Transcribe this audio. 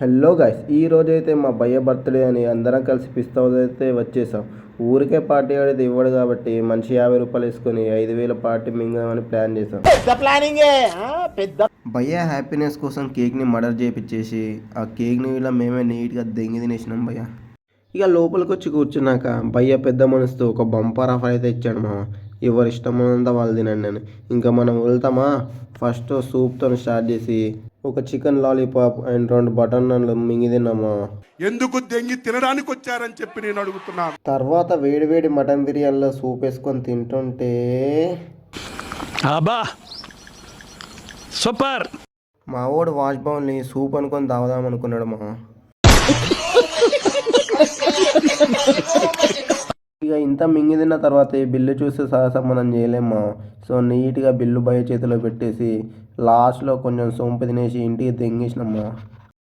Hello guys, ఈ రోజైతే మా భయ్య బర్త్డే అని అందరం కలిసి పిస్తా హౌస్ అయితే వచ్చేసాం. ఊరికే పార్టీ ఆడితే ఇవ్వడు కాబట్టి మనిషి 50 రూపాయలు వేసుకొని 5,000 పార్టీ మింగమని ప్లాన్ చేసాం. భయ్య హ్యాపీనెస్ కోసం కేక్ని మర్డర్ చేపించేసి ఆ కేక్ని ఇలా మేమే నీట్గా దెంగి తినేసినాం భయ్య. ఇక లోపలికి వచ్చి కూర్చున్నాక భయ్య పెద్ద మనసుతో ఒక బంపర్ ఆఫర్ అయితే ఇచ్చాడు మా. ఎవరి ఇష్టమైనంత వాళ్ళు తినండి అని. ఇంకా మనం వెళ్తామా, ఫస్ట్ సూప్తో స్టార్ట్ చేసి ఒక చికెన్ లాలీపాప్ అండ్ 2 బటర్ నాన్లు మింగి తిన్నామా. ఎందుకు దెంగి తినడానికి వచ్చారని చెప్పి నేను అడుగుతున్నాను. తర్వాత వేడివేడి మటన్ బిర్యానీలో సూప్ వేసుకొని తింటుంటే సూపర్. మా వాడు వాష్ బౌల్ని సూప్ అనుకొని తాగుదాం అనుకున్నాడు మా. ఇక ఇంత మింగి తిన్న తర్వాత ఈ బిల్లు చూస్తే సాహసం మనం చేయలేమా. సో నీట్గా బిల్లు భయ చేతిలో పెట్టేసి లాస్ట్లో కొంచెం సోంపు తినేసి ఇంటికి తెంగేసినమ్మా.